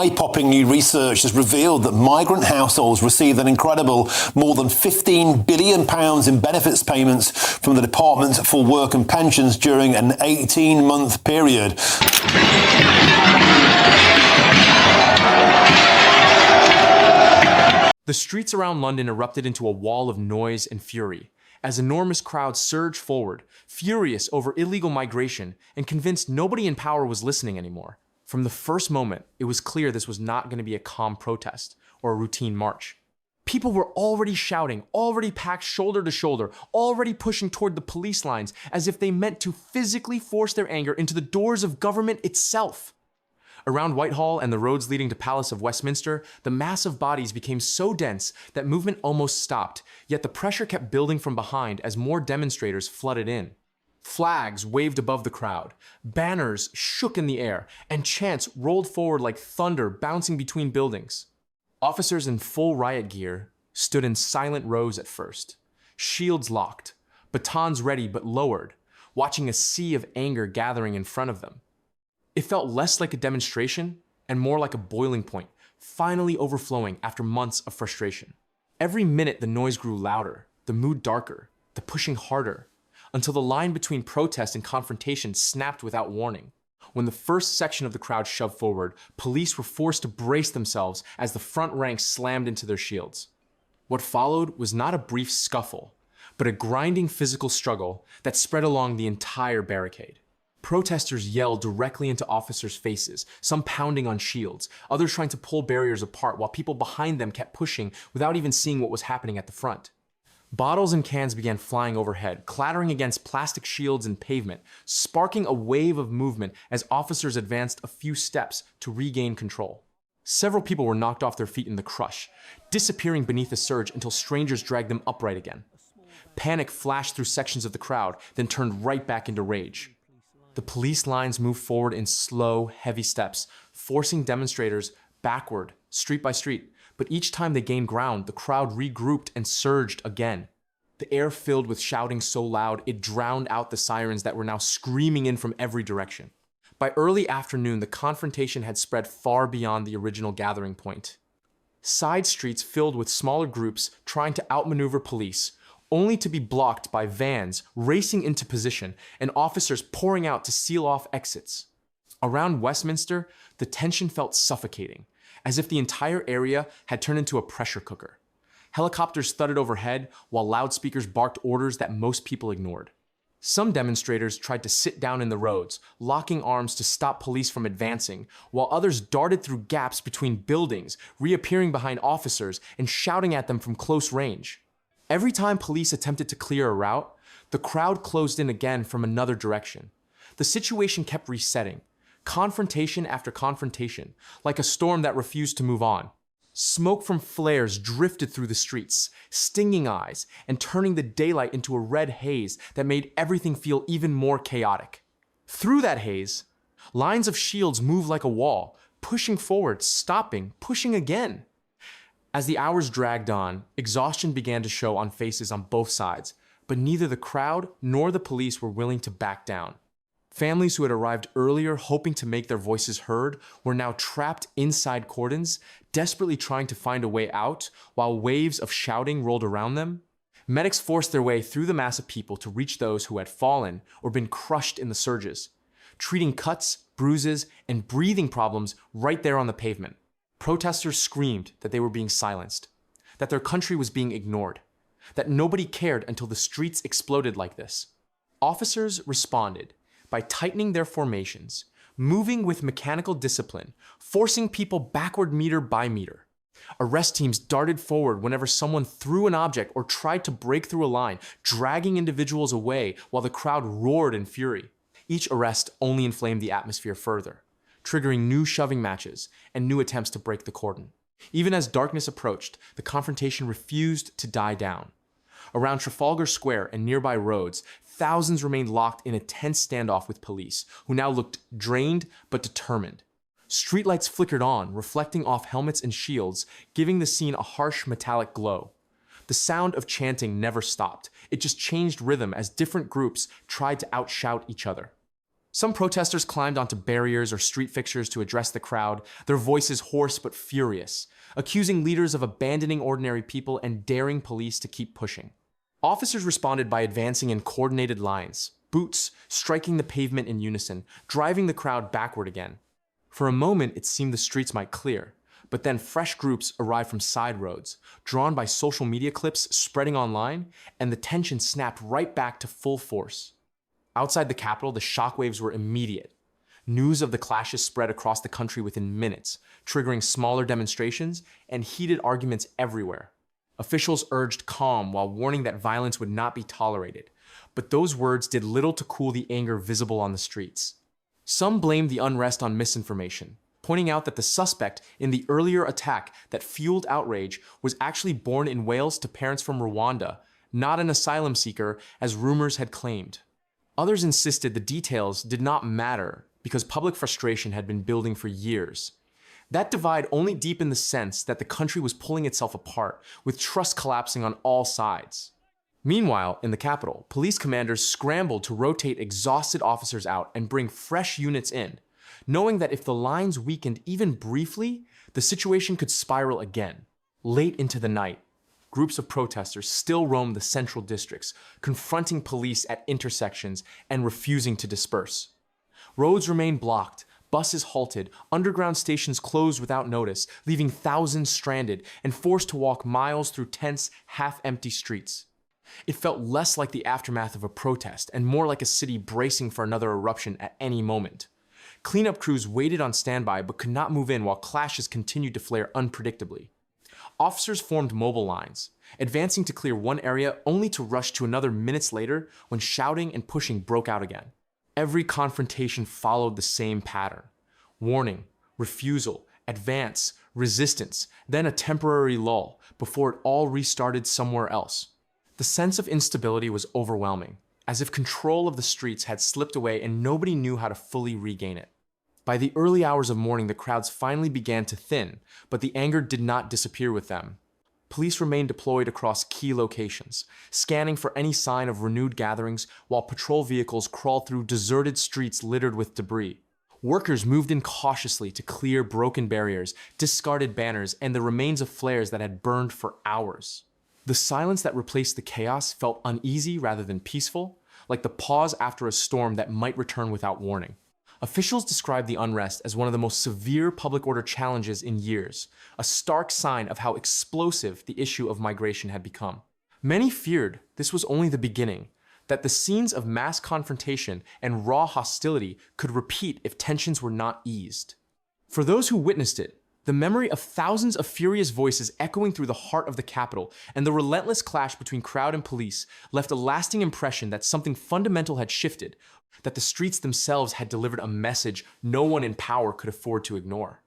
eye-popping new research has revealed that migrant households received an incredible more than £15 billion in benefits payments from the Department for Work and Pensions during an 18-month period. The streets around London erupted into a wall of noise and fury, as enormous crowds surged forward, furious over illegal migration and convinced nobody in power was listening anymore. From the first moment, it was clear this was not going to be a calm protest or a routine march. People were already shouting, already packed shoulder to shoulder, already pushing toward the police lines as if they meant to physically force their anger into the doors of government itself. Around Whitehall and the roads leading to Palace of Westminster, the mass of bodies became so dense that movement almost stopped, yet the pressure kept building from behind as more demonstrators flooded in. Flags waved above the crowd, banners shook in the air, and chants rolled forward like thunder bouncing between buildings. Officers in full riot gear stood in silent rows at first, shields locked, batons ready but lowered, watching a sea of anger gathering in front of them. It felt less like a demonstration and more like a boiling point, finally overflowing after months of frustration. Every minute the noise grew louder, the mood darker, the pushing harder, until the line between protest and confrontation snapped without warning. When the first section of the crowd shoved forward, police were forced to brace themselves as the front ranks slammed into their shields. What followed was not a brief scuffle, but a grinding physical struggle that spread along the entire barricade. Protesters yelled directly into officers' faces, some pounding on shields, others trying to pull barriers apart while people behind them kept pushing without even seeing what was happening at the front. Bottles and cans began flying overhead, clattering against plastic shields and pavement, sparking a wave of movement as officers advanced a few steps to regain control. Several people were knocked off their feet in the crush, disappearing beneath the surge until strangers dragged them upright again. Panic flashed through sections of the crowd, then turned right back into rage. The police lines moved forward in slow, heavy steps, forcing demonstrators backward, street by street. But each time they gained ground, the crowd regrouped and surged again. The air filled with shouting so loud it drowned out the sirens that were now screaming in from every direction. By early afternoon, the confrontation had spread far beyond the original gathering point. Side streets filled with smaller groups trying to outmaneuver police, only to be blocked by vans racing into position and officers pouring out to seal off exits. Around Westminster, the tension felt suffocating, as if the entire area had turned into a pressure cooker. Helicopters thudded overhead while loudspeakers barked orders that most people ignored. Some demonstrators tried to sit down in the roads, locking arms to stop police from advancing, while others darted through gaps between buildings, reappearing behind officers and shouting at them from close range. Every time police attempted to clear a route, the crowd closed in again from another direction. The situation kept resetting, confrontation after confrontation, like a storm that refused to move on. Smoke from flares drifted through the streets, stinging eyes and turning the daylight into a red haze that made everything feel even more chaotic. Through that haze, lines of shields moved like a wall, pushing forward, stopping, pushing again. As the hours dragged on, exhaustion began to show on faces on both sides, but neither the crowd nor the police were willing to back down. Families who had arrived earlier hoping to make their voices heard were now trapped inside cordons, desperately trying to find a way out while waves of shouting rolled around them. Medics forced their way through the mass of people to reach those who had fallen or been crushed in the surges, treating cuts, bruises, and breathing problems right there on the pavement. Protesters screamed that they were being silenced, that their country was being ignored, that nobody cared until the streets exploded like this. Officers responded by tightening their formations, moving with mechanical discipline, forcing people backward meter by meter. Arrest teams darted forward whenever someone threw an object or tried to break through a line, dragging individuals away while the crowd roared in fury. Each arrest only inflamed the atmosphere further, triggering new shoving matches and new attempts to break the cordon. Even as darkness approached, the confrontation refused to die down. Around Trafalgar Square and nearby roads, thousands remained locked in a tense standoff with police, who now looked drained but determined. Streetlights flickered on, reflecting off helmets and shields, giving the scene a harsh metallic glow. The sound of chanting never stopped. It just changed rhythm as different groups tried to outshout each other. Some protesters climbed onto barriers or street fixtures to address the crowd, their voices hoarse but furious, accusing leaders of abandoning ordinary people and daring police to keep pushing. Officers responded by advancing in coordinated lines, boots striking the pavement in unison, driving the crowd backward again. For a moment, it seemed the streets might clear, but then fresh groups arrived from side roads, drawn by social media clips spreading online, and the tension snapped right back to full force. Outside the Capitol, the shockwaves were immediate. News of the clashes spread across the country within minutes, triggering smaller demonstrations and heated arguments everywhere. Officials urged calm while warning that violence would not be tolerated, but those words did little to cool the anger visible on the streets. Some blamed the unrest on misinformation, pointing out that the suspect in the earlier attack that fueled outrage was actually born in Wales to parents from Rwanda, not an asylum seeker as rumors had claimed. Others insisted the details did not matter because public frustration had been building for years. That divide only deepened the sense that the country was pulling itself apart, with trust collapsing on all sides. Meanwhile, in the Capitol, police commanders scrambled to rotate exhausted officers out and bring fresh units in, knowing that if the lines weakened even briefly, the situation could spiral again. Late into the night, groups of protesters still roamed the central districts, confronting police at intersections and refusing to disperse. Roads remained blocked, buses halted, underground stations closed without notice, leaving thousands stranded and forced to walk miles through tense, half-empty streets. It felt less like the aftermath of a protest and more like a city bracing for another eruption at any moment. Cleanup crews waited on standby but could not move in while clashes continued to flare unpredictably. Officers formed mobile lines, advancing to clear one area only to rush to another minutes later when shouting and pushing broke out again. Every confrontation followed the same pattern: warning, refusal, advance, resistance, then a temporary lull before it all restarted somewhere else. The sense of instability was overwhelming, as if control of the streets had slipped away and nobody knew how to fully regain it. By the early hours of morning, the crowds finally began to thin, but the anger did not disappear with them. Police remained deployed across key locations, scanning for any sign of renewed gatherings while patrol vehicles crawled through deserted streets littered with debris. Workers moved in cautiously to clear broken barriers, discarded banners, and the remains of flares that had burned for hours. The silence that replaced the chaos felt uneasy rather than peaceful, like the pause after a storm that might return without warning. Officials described the unrest as one of the most severe public order challenges in years, a stark sign of how explosive the issue of migration had become. Many feared this was only the beginning, that the scenes of mass confrontation and raw hostility could repeat if tensions were not eased. For those who witnessed it, the memory of thousands of furious voices echoing through the heart of the Capitol and the relentless clash between crowd and police left a lasting impression that something fundamental had shifted, that the streets themselves had delivered a message no one in power could afford to ignore.